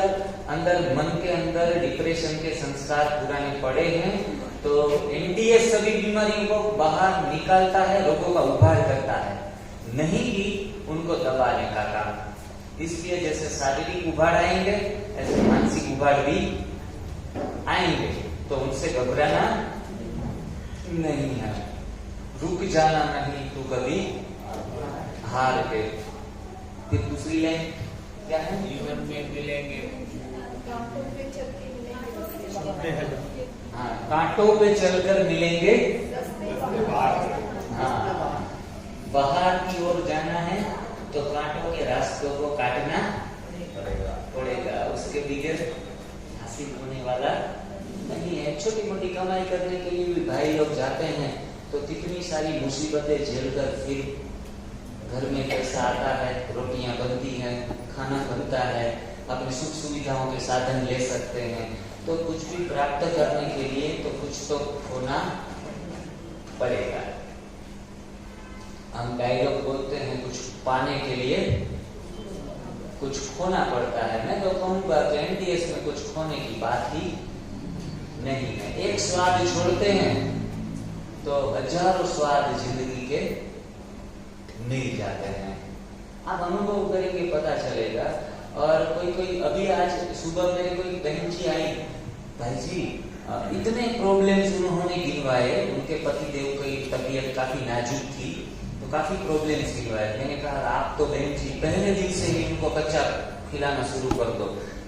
अंदर मन के अंदर डिप्रेशन के संस्कार पुराने पड़े हैं तो एनडीएस सभी बीमारियों को बाहर निकालता है, रोगों का उभार करता है, नहीं कि उनको दबाने का काम। इसलिए जैसे शारीरिक उभार आएंगे ऐसे मानसिक उभार भी आएंगे, तो उनसे घबराना नहीं है, रुक जाना नहीं तो कभी हार के। फिर दूसरी लाइन क्या है? जीवन में मिलेंगे, हाँ, कांटों पे चलकर मिलेंगे, हाँ, बाहर की ओर जाना है तो कांटों के रास्तों को काटना पड़ेगा, उसके बगैर हासिल होने वाला नहीं है। छोटी मोटी कमाई करने के लिए भी भाई लोग जाते हैं तो कितनी सारी मुसीबतें झेलकर फिर घर में पैसा आता है, रोटियां बनती हैं, खाना बनता है, अपनी सुख सुविधाओं के साधन ले सकते हैं। तो कुछ भी प्राप्त करने के लिए तो कुछ तो खोना पड़ेगा। हम डायलॉग बोलते हैं कुछ पाने के लिए कुछ खोना पड़ता है। मैं तो कहूँगा कि एनडीएस में कुछ खोने की बात ही नहीं है। एक स्वाद छोड़ते हैं तो हजारों स्वाद जिंदगी के मिल जाते हैं। आप अनुभव करेंगे पता चलेगा। और कोई अभी आज सुबह मेरे कोई बहन जी आई, भाई जी इतने प्रॉब्लम्स उन्होंने गिनवाए, उनके पति देव की तबीयत काफी नाजुक थी तो काफी प्रॉब्लम्स गिनवाए। मैंने कहा आप तो बहन जी पहले दिन से ही उनको कच्चा खिलाना शुरू कर दो,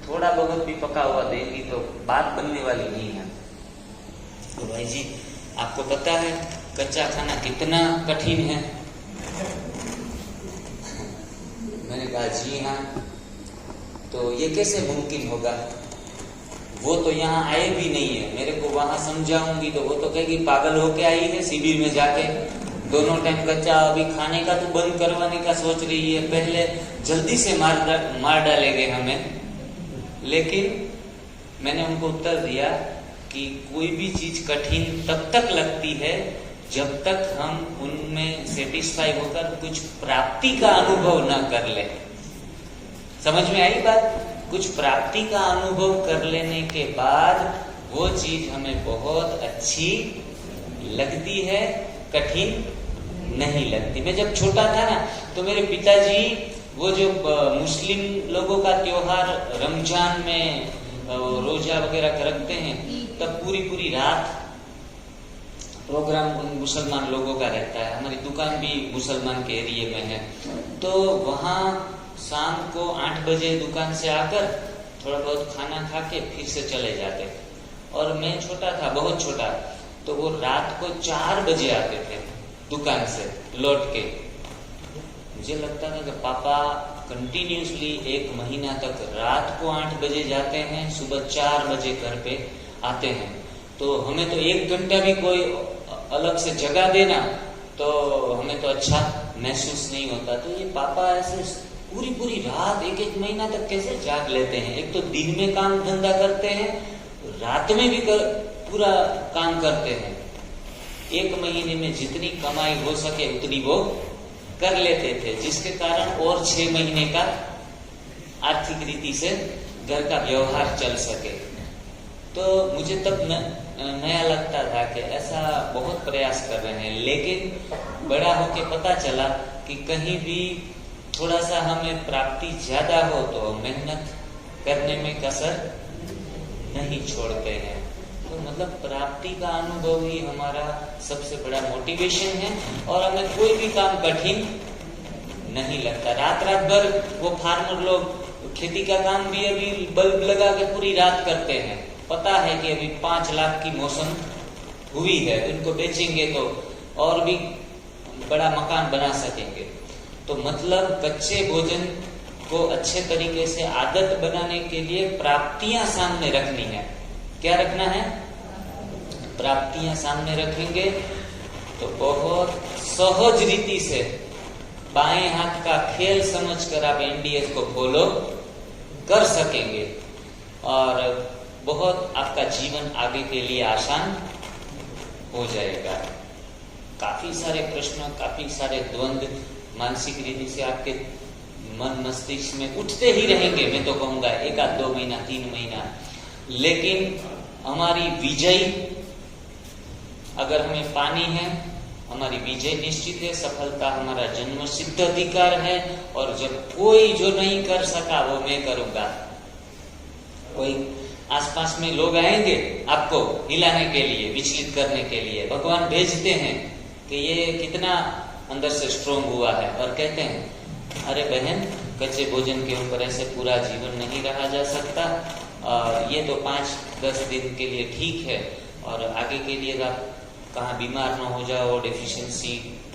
थोड़ा बहुत भी पका हुआ देंगी तो बात बनने वाली नहीं है। तो भाई जी आपको पता है कच्चा खाना कितना कठिन है? मैंने कहा जी हाँ। तो ये कैसे मुमकिन होगा? वो तो यहाँ आए भी नहीं है, मेरे को वहां समझाऊंगी तो वो तो कहेगी पागल होके आई है शिविर में जाके, दोनों टाइम कच्चा अभी खाने का तो बंद करवाने का सोच रही है, पहले जल्दी से मार डालेंगे हमें। लेकिन मैंने उनको उत्तर दिया कि कोई भी चीज कठिन तब तक लगती है जब तक हम उनमें सेटिस्फाई होकर कुछ प्राप्ति का अनुभव न कर ले। समझ में आई बात? कुछ प्राप्ति का अनुभव कर लेने के बाद वो चीज हमें बहुत अच्छी लगती है, कठिन नहीं लगती। मैं जब छोटा था ना तो मेरे पिताजी वो जो मुस्लिम लोगों का त्योहार रमजान में रोजा वगैरह रखते हैं तब पूरी रात प्रोग्राम उन मुसलमान लोगों का रहता है। हमारी दुकान भी मुसलमान के एरिया में है, तो वहाँ शाम को 8 बजे दुकान से आकर थोड़ा बहुत खाना खा के फिर से चले जाते। और मैं छोटा था, बहुत छोटा, तो वो रात को 4 बजे आते थे दुकान से लौट के। मुझे लगता था कि पापा कंटिन्यूसली 1 महीना तक रात को 8 बजे जाते हैं, सुबह 4 बजे घर पे आते हैं, तो हमें तो 1 घंटा भी कोई अलग से जगह देना तो हमें तो अच्छा महसूस नहीं होता। तो ये पापा ऐसे पूरी रात 1 महीना तक कैसे जाग लेते हैं? एक तो दिन में काम धंधा करते हैं, रात में भी पूरा काम करते हैं। 1 महीने में जितनी कमाई हो सके उतनी वो कर लेते थे, जिसके कारण और 6 महीने का आर्थिक रीति से घर का व्यवहार चल सके। तो मुझे तब नया लगता था कि ऐसा बहुत प्रयास कर रहे हैं, लेकिन बड़ा होके पता चला कि कहीं भी थोड़ा सा हमें प्राप्ति ज्यादा हो तो मेहनत करने में कसर नहीं छोड़ते हैं। तो मतलब प्राप्ति का अनुभव ही हमारा सबसे बड़ा मोटिवेशन है, और हमें कोई भी काम कठिन नहीं लगता। रात भर वो फार्मर लोग खेती का काम भी अभी बल्ब लगा के पूरी रात करते हैं, पता है कि अभी 5 लाख की मौसम हुई है, इनको बेचेंगे तो और भी बड़ा मकान बना सकेंगे। तो मतलब कच्चे भोजन को अच्छे तरीके से आदत बनाने के लिए प्राप्तियां सामने रखनी है। क्या रखना है? प्राप्तियां सामने रखेंगे तो बहुत सहज रीति से बाएं हाथ का खेल समझकर आप एनडीएस को फॉलो कर सकेंगे और बहुत आपका जीवन आगे के लिए आसान हो जाएगा। काफी सारे प्रश्न, काफी सारे द्वंद्व मानसिक रीति से आपके मन मस्तिष्क में उठते ही रहेंगे। मैं तो कहूंगा 1-2 महीना, 3 महीना, लेकिन हमारी विजय अगर हमें पानी है, हमारी विजय निश्चित है। सफलता हमारा जन्म सिद्ध अधिकार है और जब कोई जो नहीं कर सका वो मैं करूंगा। कोई आसपास में लोग आएंगे आपको हिलाने के लिए, विचलित करने के लिए, भगवान भेजते हैं कि ये कितना अंदर से स्ट्रोंग हुआ है और कहते हैं अरे बहन, कच्चे भोजन के ऊपर ऐसे पूरा जीवन नहीं रहा जा सकता और ये तो 5-10 दिन के लिए ठीक है और आगे के लिए आप कहाँ बीमार ना हो जाओ, डेफिशिएंसी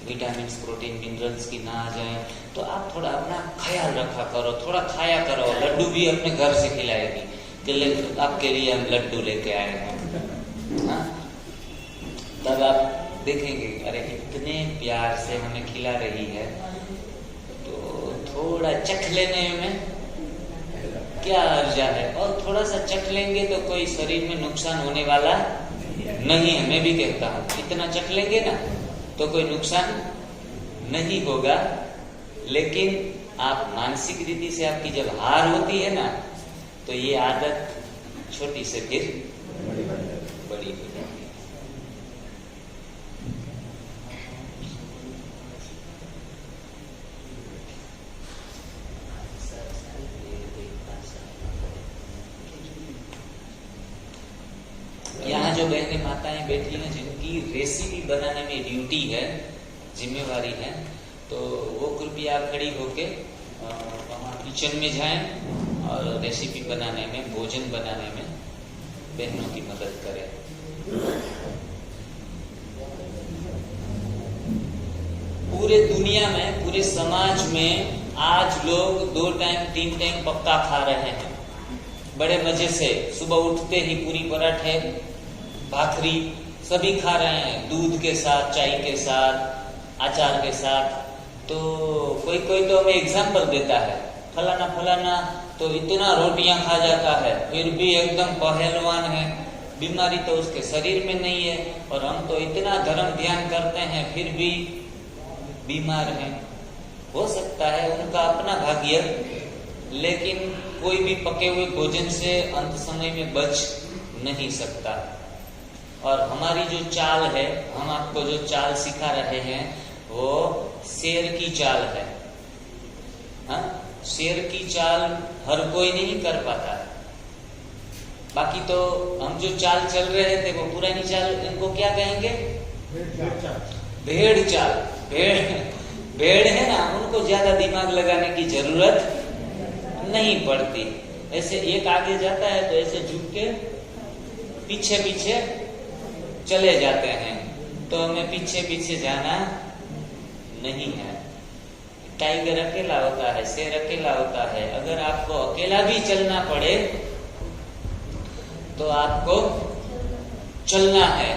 विटामिन, प्रोटीन, मिनरल्स की ना आ जाए, तो आप थोड़ा अपना ख्याल रखा करो, थोड़ा खाया करो। लड्डू भी अपने घर से खिलाएगी कि आपके लिए हम लड्डू लेके आए हैं। हाँ? तब आप देखेंगे अरे इतने प्यार से हमें खिला रही है तो थोड़ा चख लेने में क्या अर्जा है। और थोड़ा सा चख लेंगे तो कोई शरीर में नुकसान होने वाला नहीं है। मैं भी कहता हूँ इतना चख लेंगे ना तो कोई नुकसान नहीं होगा। लेकिन आप मानसिक रीति से आपकी जब हार होती है ना तो ये आदत छोटी से फिर बड़ी हो जाती है। यहाँ जो बहनें माताएं बैठी हैं जिनकी रेसिपी बनाने में ड्यूटी है, जिम्मेवारी है, तो वो कृपया खड़ी होके वहाँ किचन में जाएं और रेसिपी बनाने में, भोजन बनाने में बहनों की मदद करें। पूरे दुनिया में, पूरे समाज में आज लोग 2 टाइम 3 टाइम पक्का खा रहे हैं बड़े मजे से। सुबह उठते ही पूरी पराठे, भाखरी सभी खा रहे हैं, दूध के साथ, चाय के साथ, अचार के साथ। तो कोई कोई तो हमें एग्जाम्पल देता है, फलाना फलाना तो इतना रोटियां खा जाता है फिर भी एकदम पहलवान है, बीमारी तो उसके शरीर में नहीं है, और हम तो इतना धर्म ध्यान करते हैं फिर भी बीमार हैं। हो सकता है उनका अपना भाग्य, लेकिन कोई भी पके हुए भोजन से अंत समय में बच नहीं सकता। और हमारी जो चाल है, हम आपको जो चाल सिखा रहे हैं वो शेर की चाल है। हाँ? शेर की चाल हर कोई नहीं कर पाता। बाकी तो हम जो चाल चल रहे थे वो पुरानी चाल, इनको क्या कहेंगे? भेड़ चाल। भेड़ है ना, उनको ज्यादा दिमाग लगाने की जरूरत नहीं पड़ती। ऐसे एक आगे जाता है तो ऐसे झुक के पीछे पीछे चले जाते हैं, तो हमें पीछे पीछे जाना नहीं है। टाइगर अकेला होता है, शेर अकेला होता है। अगर आपको अकेला भी चलना पड़े तो आपको चलना है।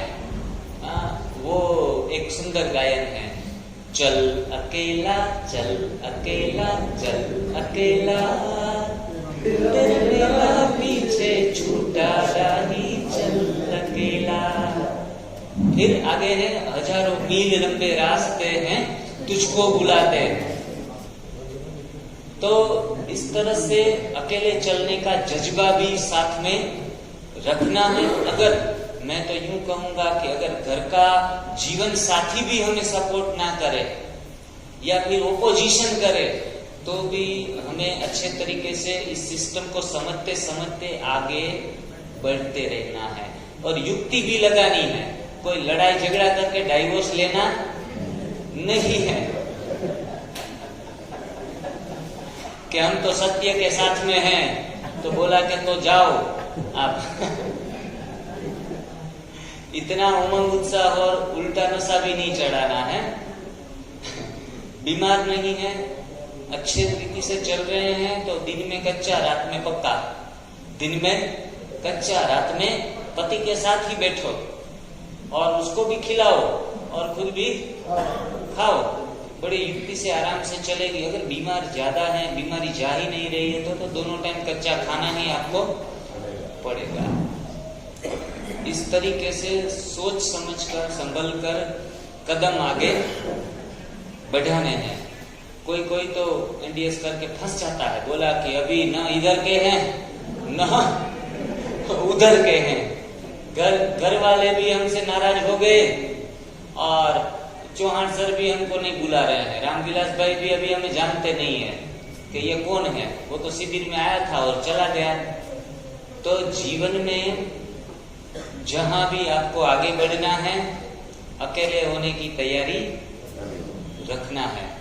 वो एक सुंदर गायन है, चल अकेला चल अकेला चल अकेला, तेरा पीछे छूटा राही चल अकेला। फिर आगे है, हजारों मील लंबे रास्ते हैं तुझको बुलाते। तो इस तरह से अकेले चलने का जज्बा भी साथ में रखना है। अगर मैं तो यूं कहूंगा कि अगर घर का जीवन साथी भी हमें सपोर्ट ना करे या फिर ओपोजिशन करे तो भी हमें अच्छे तरीके से इस सिस्टम को समझते समझते आगे बढ़ते रहना है और युक्ति भी लगानी है। कोई लड़ाई झगड़ा करके डाइवोर्स लेना नहीं है कि हम तो सत्य के साथ में हैं तो बोला कि तो जाओ आप। इतना उमंग उत्साह और उल्टा नशा भी नहीं चढ़ाना है। बीमार नहीं है अच्छे तरीके से चल रहे हैं तो दिन में कच्चा रात में पक्का, दिन में कच्चा रात में पति के साथ ही बैठो और उसको भी खिलाओ और खुद भी खाओ, बड़ी युक्ति से आराम से चलेगी। अगर बीमार ज्यादा है, बीमारी जा ही नहीं रही है तो दोनों टाइम कच्चा खाना ही आपको पड़ेगा। इस तरीके से सोच समझकर संभल कर कदम आगे बढ़ाने हैं। कोई कोई तो एनडीएस करके फंस जाता है, बोला कि अभी न इधर के हैं न उधर के हैं। घर वाले भी हमसे नाराज हो गए और चौहान सर भी हमको नहीं बुला रहे हैं, रामविलास भाई भी अभी हमें जानते नहीं है कि ये कौन है, वो तो शिविर में आया था और चला गया। तो जीवन में जहां भी आपको आगे बढ़ना है, अकेले होने की तैयारी रखना है।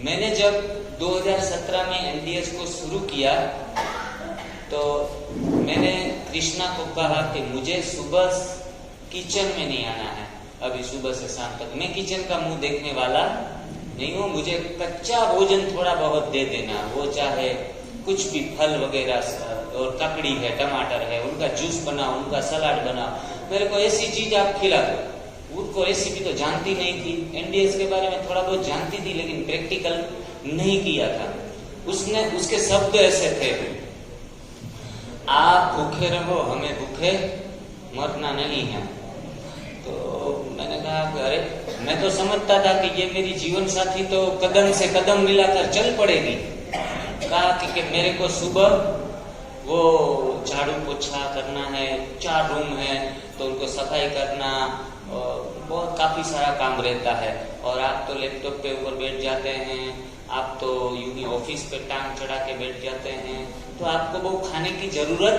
मैंने जब 2017 में एनडीएस को शुरू किया तो मैंने कृष्णा को कहा कि मुझे सुबह किचन में नहीं आना है, अभी सुबह से शाम तक मैं किचन का मुंह देखने वाला नहीं हूँ। मुझे कच्चा भोजन थोड़ा बहुत दे देना, वो चाहे कुछ भी फल वगैरह और ककड़ी है, टमाटर है, उनका जूस बनाओ, उनका सलाद बनाओ, मेरे को ऐसी चीज आप खिला दो। उनको रेसिपी तो जानती नहीं थी, एनडीएस के बारे में थोड़ा बहुत जानती थी लेकिन प्रैक्टिकल नहीं किया था। उसके शब्द ऐसे थे, आप भूखे रहो, हमें भूखे मरना नहीं है। तो मैंने कहा कि अरे मैं तो समझता था कि ये मेरी जीवन साथी तो कदम से कदम मिलाकर चल पड़ेगी। कहा कि मेरे को सुबह वो झाड़ू पोछा करना है, 4 रूम है तो उनको सफाई करना, बहुत काफी सारा काम रहता है। और आप तो लैपटॉप पे ऊपर बैठ जाते हैं, आप तो यूं ही ऑफिस पे टांग चढ़ा के बैठ जाते हैं, तो आपको वो खाने की जरूरत,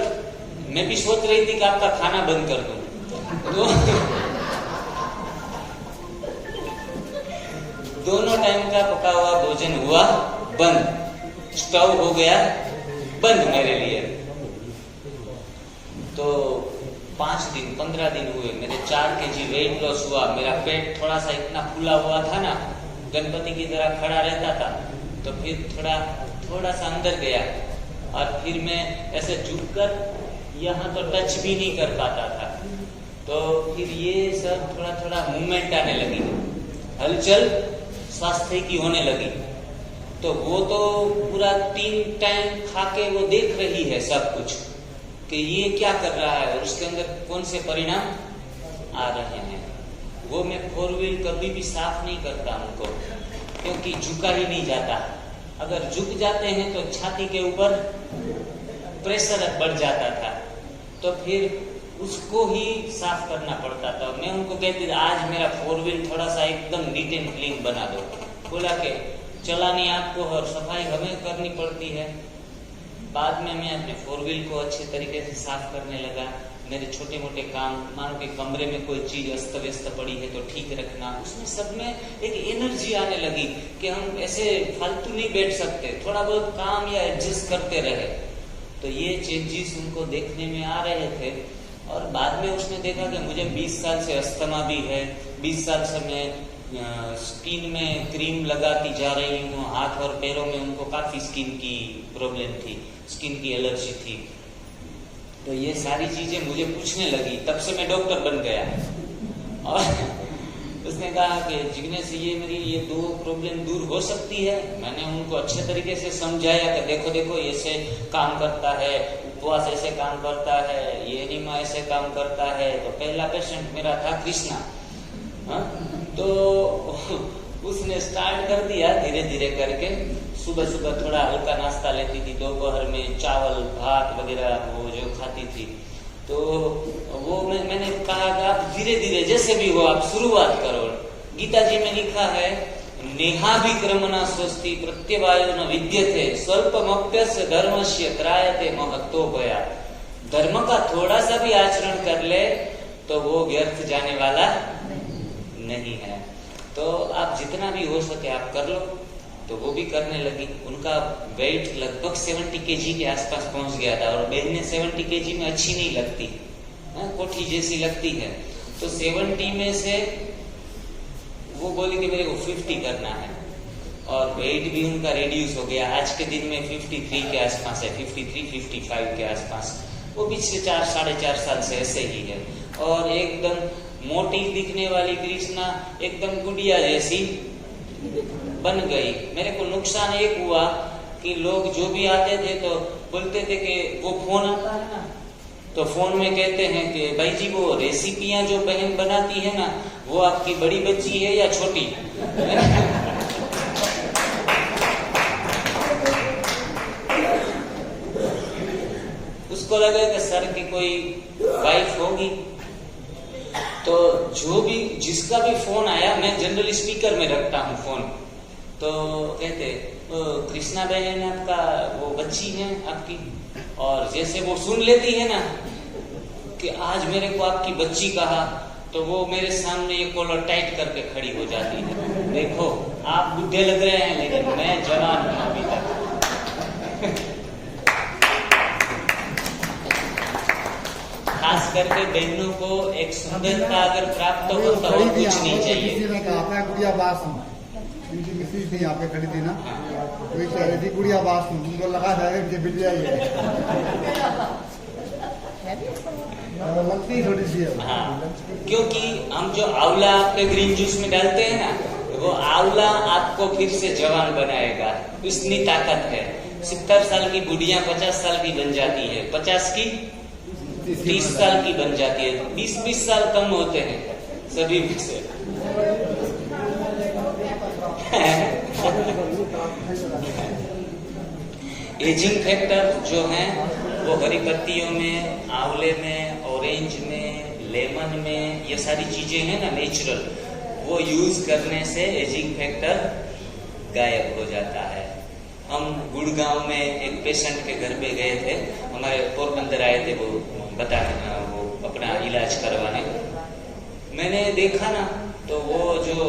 मैं भी सोच रही थी कि आपका खाना बंद कर दूं। तो दोनों टाइम का पका हुआ भोजन हुआ बंद, स्टोव हो गया बंद मेरे लिए। तो 5 दिन 15 दिन हुए, मेरे 4 kg वेट लॉस हुआ। मेरा पेट थोड़ा सा इतना फूला हुआ था ना, गणपति की तरह खड़ा रहता था, तो फिर थोड़ा सा अंदर गया और फिर मैं ऐसे झुककर यहाँ तो टच भी नहीं कर पाता था। तो फिर ये सब थोड़ा मूवमेंट आने लगी, हलचल स्वास्थ्य की होने लगी। तो वो तो पूरा 3 टाइम खा के वो देख रही है सब कुछ कि ये क्या कर रहा है और उसके अंदर कौन से परिणाम आ रहे हैं। वो मैं 4 व्हील कभी भी साफ नहीं करता उनको, क्योंकि झुका ही नहीं जाता। अगर झुक जाते हैं तो छाती के ऊपर प्रेशर बढ़ जाता था, तो फिर उसको ही साफ करना पड़ता था। मैं उनको कहती थी आज मेरा 4 व्हील थोड़ा सा एकदम नीट एंड क्लीन बना दो। बोला के चलानी आपको और सफाई हमें करनी पड़ती है। बाद में मैं अपने 4 व्हील को अच्छे तरीके से साफ करने लगा। मेरे छोटे मोटे काम, मानो कि कमरे में कोई चीज अस्त व्यस्त पड़ी है तो ठीक रखना, उसमें सब में एक एनर्जी आने लगी कि हम ऐसे फालतू नहीं बैठ सकते, थोड़ा बहुत काम या एडजस्ट करते रहे। तो ये चेंजेस उनको देखने में आ रहे थे। और बाद में उसने देखा कि मुझे 20 साल से अस्थमा भी है, 20 साल से मैं स्किन में क्रीम लगाती जा रही हूँ, हाथ और पैरों में उनको काफी स्किन की प्रॉब्लम थी, स्किन की एलर्जी थी। तो ये सारी चीजें मुझे पूछने लगी, तब से मैं डॉक्टर बन गया। और उसने कहा कि जिग्नेश ये मेरी ये 2 प्रॉब्लम दूर हो सकती है। मैंने उनको अच्छे तरीके से समझाया कि देखो देखो ऐसे काम करता है, उपवास ऐसे काम करता है, ये एनिमा ऐसे काम करता है। तो पहला पेशेंट मेरा था कृष्णा। तो उसने स्टार्ट कर दिया धीरे धीरे करके। सुबह सुबह थोड़ा हल्का नाश्ता लेती थी, दोपहर में चावल भात वगैरह वो जो खाती थी। तो वो मैंने कहा कि आप धीरे धीरे जैसे भी हो आप शुरुआत करो। गीता जी में लिखा है नेहाभिक्रमणा स्वस्ति प्रत्यवायो न विद्यते स्वल्पमप्यस्य धर्मस्य त्रायते महत्तोभया। धर्म का थोड़ा सा भी आचरण कर ले तो वो व्यर्थ जाने वाला नहीं है। तो आप जितना भी हो सके आप कर लो। तो वो भी करने लगी। उनका वेट लगभग 70 kg के आसपास पहुंच गया था। और बहनें 70 kg में अच्छी नहीं लगती, कोठी जैसी लगती है। तो 70 में से वो बोली कि मेरे को 50 करना है। और वेट भी उनका रिड्यूस हो गया। आज के दिन में 53 के आसपास है, 53-55 के आसपास। वो पिछले 4-4.5 साल से ऐसे ही है। और एकदम मोटी दिखने वाली कृष्णा एकदम गुड़िया जैसी बन गई। मेरे को नुकसान एक हुआ कि लोग जो भी आते थे तो बोलते थे कि वो फोन आता है ना, तो फोन में कहते हैं कि भाई जी वो रेसिपियां जो बहन बनाती है ना, वो आपकी बड़ी बच्ची है या छोटी? उसको लगा कि सर की कोई वाइफ होगी। तो जो भी जिसका भी फोन आया, मैं जनरली स्पीकर में रखता हूँ फोन, तो कहते कृष्णा बहन आपका वो बच्ची है आपकी। और जैसे वो सुन लेती है ना कि आज मेरे को आपकी बच्ची कहा, तो वो मेरे सामने ये कॉलर टाइट करके खड़ी हो जाती है। देखो आप बुढ़े लग रहे हैं लेकिन मैं जवान हूं अभी तक। खास करके बहनों को एक सुंदरता अगर प्राप्त हो तो और कुछ नहीं चाहिए। किसी ने कहा था गुड़िया बास हूँ, किसी थी यहाँ पे खड़ी थी ना, कोई कह रही थी गुड़िया बास हूँ, तुमको लगा जाएगा मुझे बिटिया ही है। लगती थोड़ी सी है। हाँ, क्योंकि हम जो आंवला आपके ग्रीन जूस में डालते हैं ना, वो आंवला आपको फिर से जवान बनाएगा, इतनी ताकत है। 70 साल की बुढ़िया 50 साल की बन जाती है, 50 की 30 साल की बन जाती है, 20-20 साल कम होते हैं सभी में से। एजिंग फैक्टर जो है वो हरी पत्तियों में, आंवले में, ऑरेंज में, लेमन में, ये सारी चीजें हैं ना नेचुरल, वो यूज करने से एजिंग फैक्टर गायब हो जाता है। हम गुड़गांव में एक पेशेंट के घर पे गए थे, हमारे पोरबंदर आए थे वो वो अपना इलाज करवाने। मैंने देखा ना तो वो जो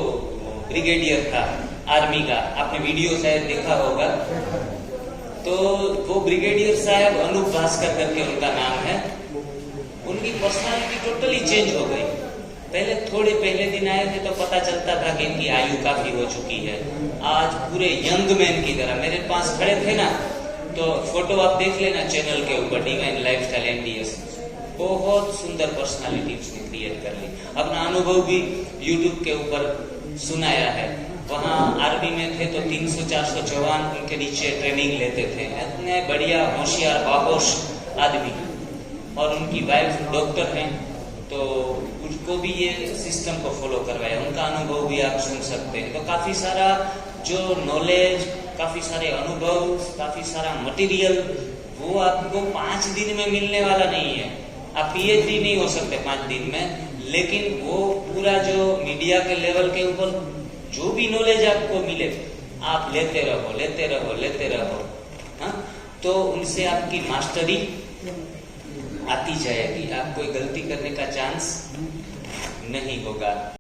ब्रिगेडियर था आर्मी का, आपने वीडियो शायद देखा होगा, तो वो ब्रिगेडियर साहब अनूप भास्कर करके उनका नाम है। उनकी पर्सनालिटी टोटली चेंज हो गई। पहले दिन आए थे तो पता चलता था कि इनकी आयु काफी हो चुकी है। आज पूरे यंग मैन की तरह मेरे पास खड़े थे ना, तो फोटो आप देख लेना चैनल के ऊपर, डिवाइन लाइफस्टाइल एनडीएस। बहुत सुंदर पर्सनालिटी उसने क्रिएट कर ली। अपना अनुभव भी यूट्यूब के ऊपर सुनाया है। वहाँ आर्मी में थे तो 300-400 जवान उनके नीचे ट्रेनिंग लेते थे। इतने बढ़िया होशियार बाहोश आदमी, और उनकी वाइफ डॉक्टर हैं, तो उनको भी ये सिस्टम को फॉलो करवाया। उनका अनुभव भी आप सुन सकते हैं। तो काफी सारा जो नॉलेज, काफी सारे अनुभव, काफी सारा मटेरियल, वो आपको 5 दिन में मिलने वाला नहीं है। आप पीएचडी नहीं हो सकते 5 दिन में, लेकिन वो पूरा जो मीडिया के लेवल के ऊपर जो भी नॉलेज आपको मिले, आप लेते रहो। हाँ, तो उनसे आपकी मास्टरी आती जाएगी, आप कोई गलती करने का चांस नहीं होगा।